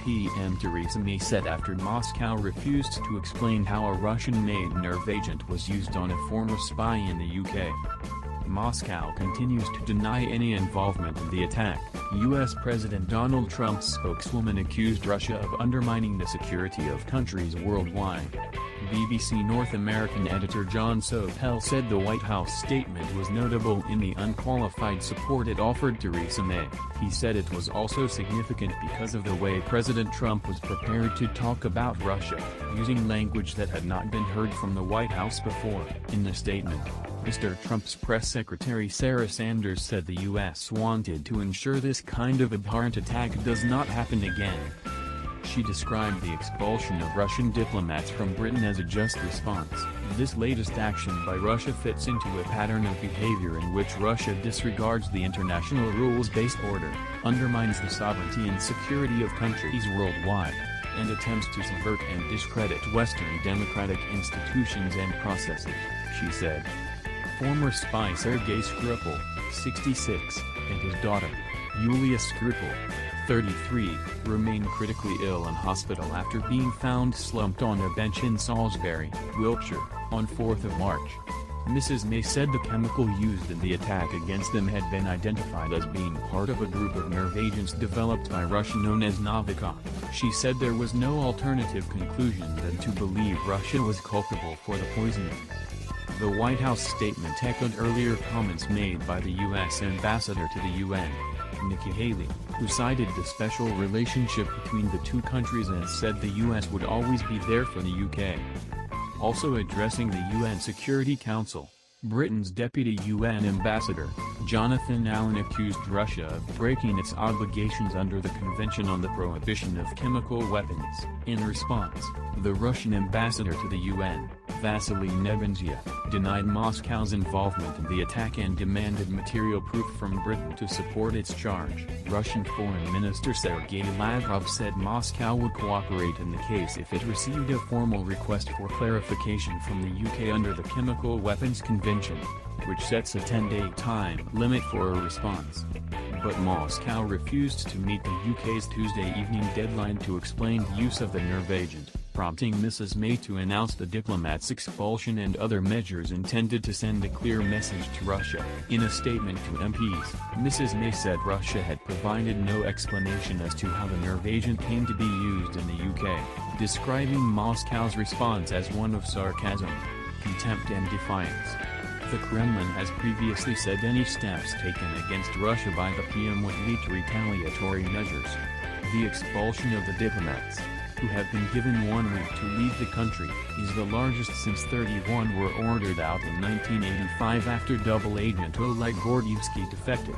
PM Theresa May said after Moscow refused to explain how a Russian-made nerve agent was used on a former spy in the UK. Moscow continues to deny any involvement in the attack. U.S. President Donald Trump's spokeswoman accused Russia of undermining the security of countries worldwide. BBC North American editor John Sopel said the White House statement was notable in the unqualified support it offered Theresa May. He said it was also significant because of the way President Trump was prepared to talk about Russia, using language that had not been heard from the White House before. In the statement, Mr. Trump's press secretary Sarah Sanders said the U.S. wanted to ensure this kind of abhorrent attack does not happen again. She described the expulsion of Russian diplomats from Britain as a just response. This latest action by Russia fits into a pattern of behavior in which Russia disregards the international rules-based order, undermines the sovereignty and security of countries worldwide, and attempts to subvert and discredit Western democratic institutions and processes, she said. Former spy Sergei Skripal, 66, and his daughter, Yulia Skripal, 33, remain critically ill in hospital after being found slumped on a bench in Salisbury, Wiltshire, on 4th of March. Mrs. May said the chemical used in the attack against them had been identified as being part of a group of nerve agents developed by Russia known as Novikov. She said there was no alternative conclusion than to believe Russia was culpable for the poisoning. The White House statement echoed earlier comments made by the U.S. ambassador to the UN, Nikki Haley, who cited the special relationship between the two countries and said the U.S. would always be there for the UK. Also addressing the UN Security Council, Britain's deputy UN ambassador, Jonathan Allen accused Russia of breaking its obligations under the Convention on the Prohibition of Chemical Weapons. In response, the Russian ambassador to the UN, Vasily Nebenzia, denied Moscow's involvement in the attack and demanded material proof from Britain to support its charge. Russian Foreign Minister Sergei Lavrov said Moscow would cooperate in the case if it received a formal request for clarification from the UK under the Chemical Weapons Convention, which sets a 10-day time limit for a response. But Moscow refused to meet the UK's Tuesday evening deadline to explain the use of the nerve agent, prompting Mrs. May to announce the diplomat's expulsion and other measures intended to send a clear message to Russia. In a statement to MPs, Mrs. May said Russia had provided no explanation as to how the nerve agent came to be used in the UK, describing Moscow's response as one of sarcasm, contempt and defiance. The Kremlin has previously said any steps taken against Russia by the PM would lead to retaliatory measures. The expulsion of the diplomats, who have been given 1 week to leave the country, is the largest since 31 were ordered out in 1985 after double agent Oleg Gordievsky defected.